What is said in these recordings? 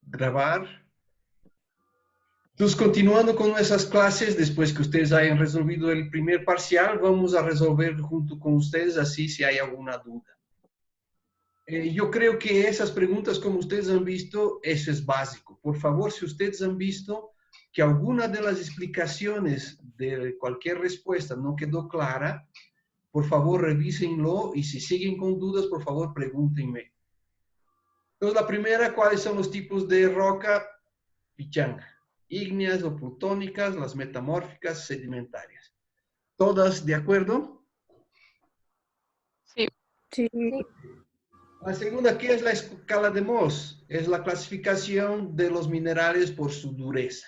grabar. Entonces, continuando con nuestras clases, después que ustedes hayan resolvido el primer parcial, vamos a resolver junto con ustedes, así si hay alguna duda. Yo creo que esas preguntas, como ustedes han visto, eso es básico. Por favor, si ustedes han visto que alguna de las explicaciones de cualquier respuesta no quedó clara, por favor, revísenlo y si siguen con dudas, por favor, pregúntenme. Entonces, la primera, ¿cuáles son los tipos de roca? Pichanga. Ígneas o plutónicas, las metamórficas, sedimentarias. ¿Todas de acuerdo? Sí. Sí. La segunda, ¿qué es la escala de Mohs? Es la clasificación de los minerales por su dureza.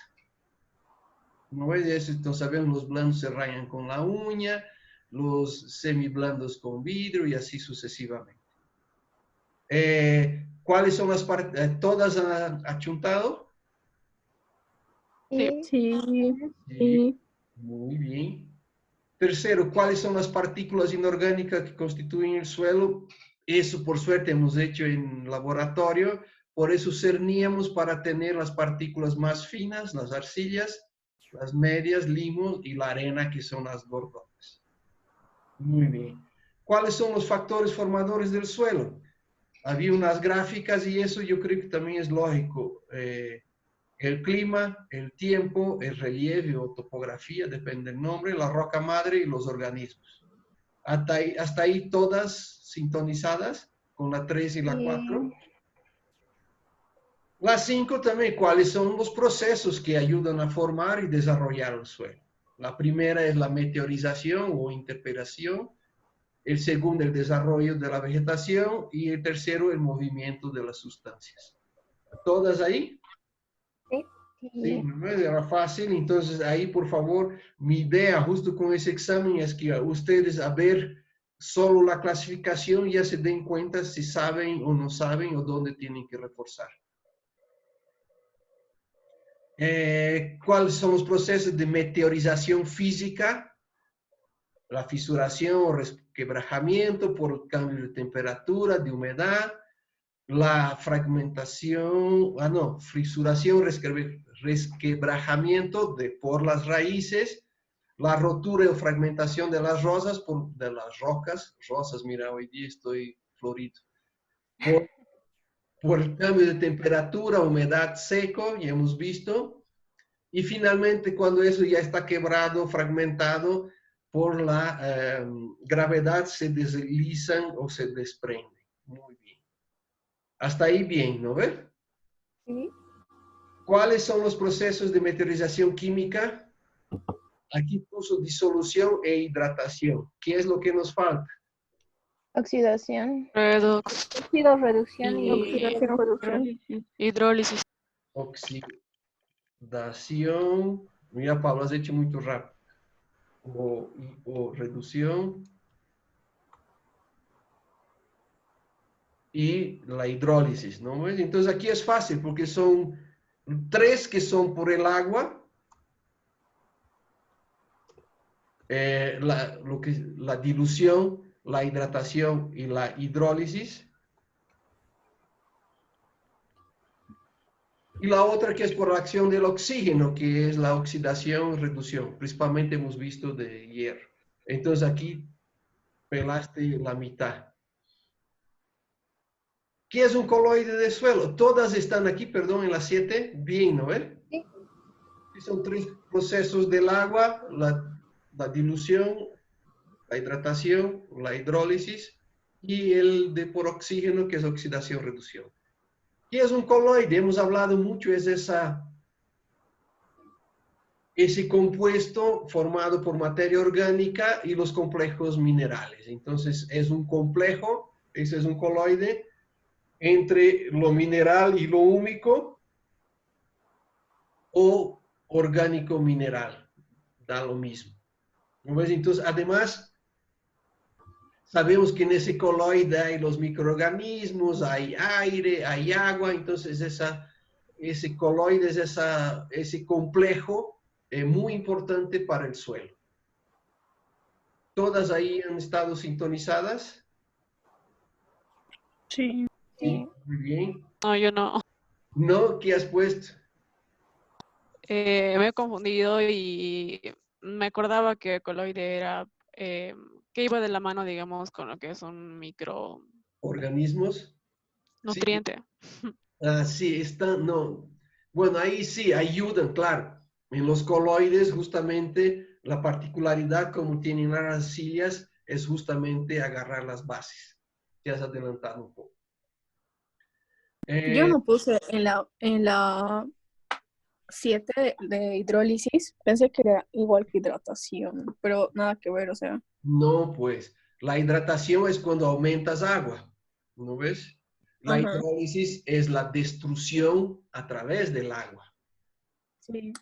¿No ves? Entonces sabemos, los blandos se rayan con la uña, los semiblandos con vidrio y así sucesivamente. ¿Cuáles son las partes? ¿Todas han achuntado? Sí. Sí. Sí. Muy bien. Tercero, ¿cuáles son las partículas inorgánicas que constituyen el suelo? Eso, por suerte, hemos hecho en laboratorio. Por eso cerníamos para tener las partículas más finas, las arcillas, las medias, limos y la arena, que son las gordonas. Muy bien. ¿Cuáles son los factores formadores del suelo? Había unas gráficas y eso yo creo que también es lógico. El clima, el tiempo, el relieve o topografía, depende del nombre, la roca madre y los organismos. Hasta ahí todas sintonizadas con la 3 y la 4. La 5 también, ¿cuáles son los procesos que ayudan a formar y desarrollar el suelo? La primera es la meteorización o interpelación, el segundo el desarrollo de la vegetación y el tercero el movimiento de las sustancias. ¿Todas ahí? Sí, no era fácil, entonces ahí por favor, mi idea justo con ese examen es que ustedes a ver solo la clasificación ya se den cuenta si saben o no saben o dónde tienen que reforzar. ¿Cuáles son los procesos de meteorización física? La fisuración o resquebrajamiento por cambio de temperatura, de humedad, la fragmentación, fisuración, resquebrajamiento por las raíces, la rotura o fragmentación de las rocas, mira, hoy día estoy florido, por el cambio de temperatura, humedad, seco, ya hemos visto, y finalmente cuando eso ya está quebrado, fragmentado, por la gravedad se deslizan o se desprenden. Muy bien. Hasta ahí bien, ¿no ve? Sí. ¿Cuáles son los procesos de meteorización química? Aquí puso disolución e hidratación. ¿Qué es lo que nos falta? Oxidación. Redox. Reducción y Oxidación. reducción. Hidrólisis. Oxidación. Mira, Pablo, has hecho muy rápido. O reducción. Y la hidrólisis, ¿no? Entonces aquí es fácil porque son 3 que son por el agua. La dilución, la hidratación y la hidrólisis. Y la otra que es por la acción del oxígeno, que es la oxidación y reducción. Principalmente hemos visto de hierro. Entonces aquí pelaste la mitad. ¿Qué es un coloide de suelo? Todas están aquí, perdón, en las 7. Bien, ¿no? Sí. Son 3 procesos del agua, la dilución, la hidratación, la hidrólisis y el de por oxígeno, que es oxidación-reducción. ¿Qué es un coloide? Hemos hablado mucho, es ese compuesto formado por materia orgánica y los complejos minerales. Entonces, es un complejo, ese es un coloide, entre lo mineral y lo húmico o orgánico-mineral. Da lo mismo. Entonces, además, sabemos que en ese coloide hay los microorganismos, hay aire, hay agua, entonces ese coloide es ese complejo muy importante para el suelo. ¿Todas ahí han estado sintonizadas? Sí. Sí, muy bien. No, yo no. No, ¿qué has puesto? Me he confundido y me acordaba que coloide era que iba de la mano, digamos, con lo que es un Organismos. Sí, micronutriente. sí, no. Bueno, ahí sí, ayudan, claro. En los coloides, justamente, la particularidad como tienen las arcillas es justamente agarrar las bases. Te has adelantado un poco. Yo Eh, no puse en la 7 de hidrólisis, pensé que era igual que hidratación, pero nada que ver, o sea. no, pues, la hidratación es cuando aumentas agua, ¿no ves? La Ajá, hidrólisis es la destrucción a través del agua. sí.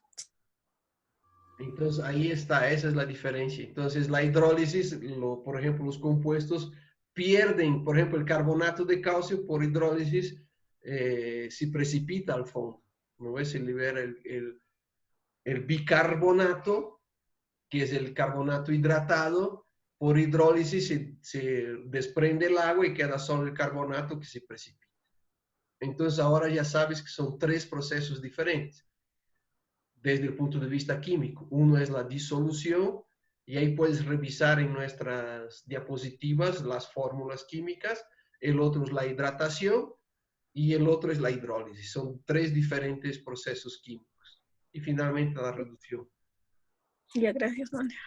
Entonces, ahí está, esa es la diferencia. Entonces, la hidrólisis, por ejemplo, los compuestos pierden, por ejemplo, el carbonato de calcio por hidrólisis se precipita al fondo, ¿no ves? Se libera el bicarbonato, que es el carbonato hidratado, por hidrólisis se desprende el agua y queda solo el carbonato que se precipita. Entonces, ahora ya sabes que son tres procesos diferentes desde el punto de vista químico. Uno es la disolución, y ahí puedes revisar en nuestras diapositivas las fórmulas químicas. El otro es la hidratación y el otro es la hidrólisis. Son tres diferentes procesos químicos. Y finalmente la reducción. Ya, gracias, Andrea.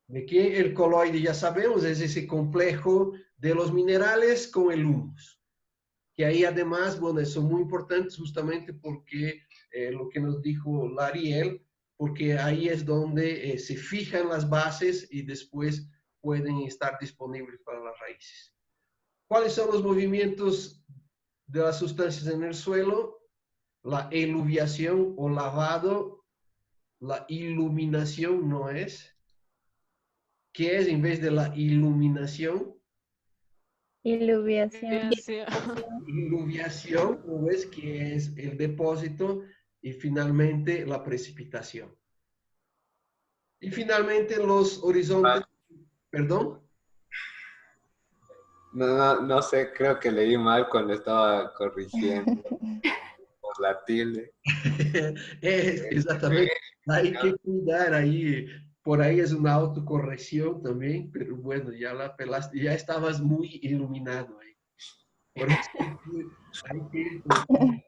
De que el coloide, ya sabemos, es ese complejo de los minerales con el humus. Que ahí además, bueno, son muy importantes justamente porque lo que nos dijo Lariel, porque ahí es donde se fijan las bases y después pueden estar disponibles para las raíces. ¿Cuáles son los movimientos de las sustancias en el suelo? La eluviación o lavado, la iluminación no es. ¿Qué es en vez de la iluminación? Iluviación. Bien, sí. Iluviación, ¿no ves? Que es el depósito y finalmente la precipitación. Y finalmente los horizontes, perdón. No sé, creo que leí mal cuando estaba corrigiendo por la tilde. Exactamente, hay que cuidar ahí, por ahí es una autocorrección también, pero bueno, ya la pelaste, ya estabas muy iluminado ahí. Por eso hay que ir con...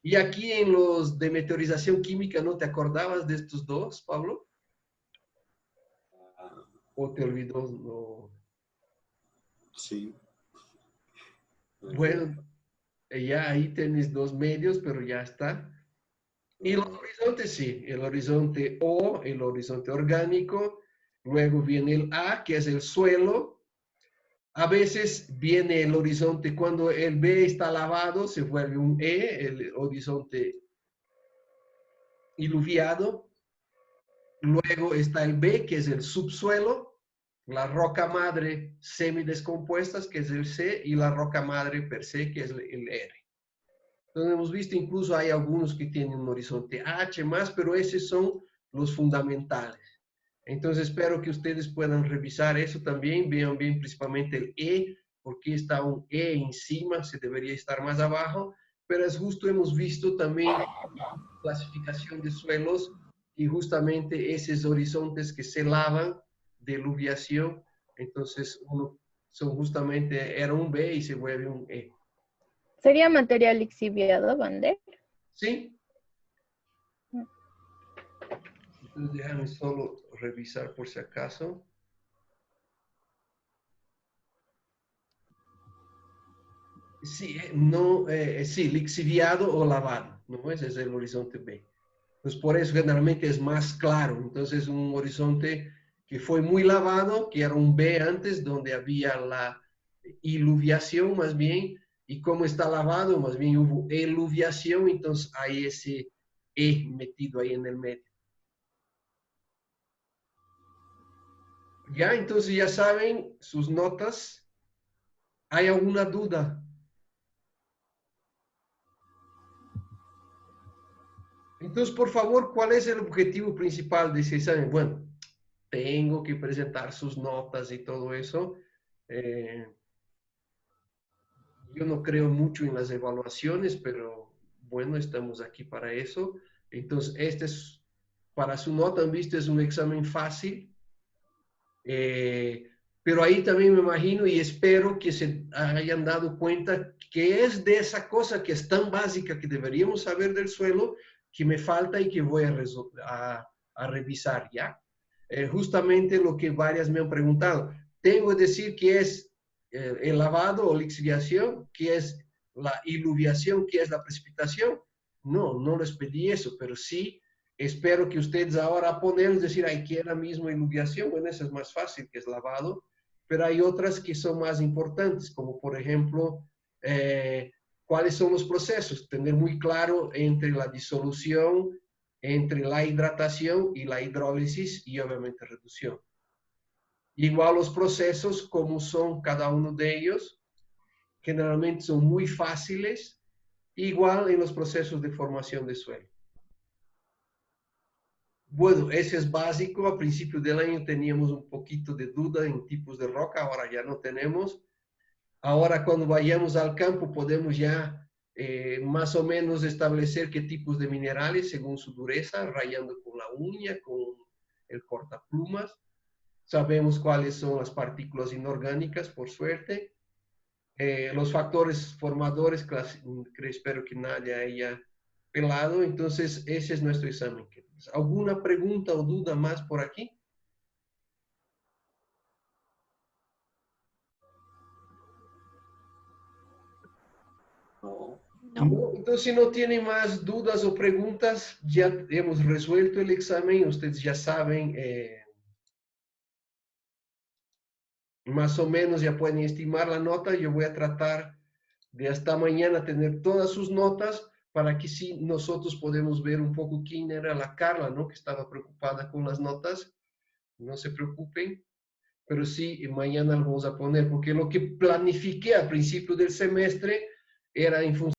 Y aquí en los de meteorización química, ¿no te acordabas de estos dos, Pablo? ¿O te olvidó? No. Sí. Bueno, ya ahí tienes dos medios, pero ya está. Y los horizontes, sí, el horizonte O, el horizonte orgánico, luego viene el A, que es el suelo. A veces viene el horizonte, cuando el B está lavado, se vuelve un E, el horizonte iluviado. Luego está el B, que es el subsuelo, la roca madre semidescompuestas, que es el C, y la roca madre per se, que es el R. Entonces hemos visto, incluso hay algunos que tienen un horizonte H más, pero esos son los fundamentales. Entonces espero que ustedes puedan revisar eso también, vean bien principalmente el E, porque está un E encima, se debería estar más abajo, pero es justo, hemos visto también clasificación de suelos y justamente esos horizontes que se lavan de eluviación, entonces uno son justamente, era un B y se vuelve un E. ¿Sería material lixiviado, Vander? ¿Sí? Entonces déjame solo revisar por si acaso. Sí, no, sí, lixiviado o lavado, ¿no? Ese es el horizonte B. Pues por eso generalmente es más claro. Entonces un horizonte que fue muy lavado, que era un B antes, donde había la iluviación más bien, y como está lavado, más bien hubo eluviación, entonces hay ese E metido ahí en el medio. Ya, entonces ya saben sus notas. ¿Hay alguna duda? Entonces, por favor, ¿cuál es el objetivo principal de ese examen? Bueno, tengo que presentar sus notas y todo eso. Eh, yo no creo mucho en las evaluaciones, pero bueno, estamos aquí para eso. Entonces, este es, para su nota, han visto, es un examen fácil. Pero ahí también me imagino y espero que se hayan dado cuenta que es de esa cosa que es tan básica que deberíamos saber del suelo que me falta y que voy a revisar ya. Justamente lo que varias me han preguntado. Tengo que decir que es el lavado o lixiviación, que es la iluviación, que es la precipitación. No, no les pedí eso, pero sí espero que ustedes ahora ponen, decir, hay que la misma iluviación, bueno, eso es más fácil, que es lavado, pero hay otras que son más importantes, como por ejemplo, cuáles son los procesos, tener muy claro entre la disolución, entre la hidratación y la hidrólisis y obviamente reducción. Igual los procesos, como son cada uno de ellos, generalmente son muy fáciles, igual en los procesos de formación de suelo. Bueno, ese es básico. A principio del año teníamos un poquito de duda en tipos de roca, ahora ya no tenemos. Ahora cuando vayamos al campo podemos ya más o menos establecer qué tipos de minerales según su dureza, rayando con la uña, con el cortaplumas. Sabemos cuáles son las partículas inorgánicas, por suerte. Los factores formadores, que espero que nadie haya pelado. Entonces, ese es nuestro examen. ¿Alguna pregunta o duda más por aquí? No. No. Entonces, si no tienen más dudas o preguntas, ya hemos resuelto el examen. Ustedes ya saben, más o menos ya pueden estimar la nota. Yo voy a tratar de hasta mañana tener todas sus notas para que sí nosotros podemos ver un poco quién era la Carla, ¿no? Que estaba preocupada con las notas. No se preocupen, pero sí, mañana lo vamos a poner, porque lo que planifiqué al principio del semestre era en función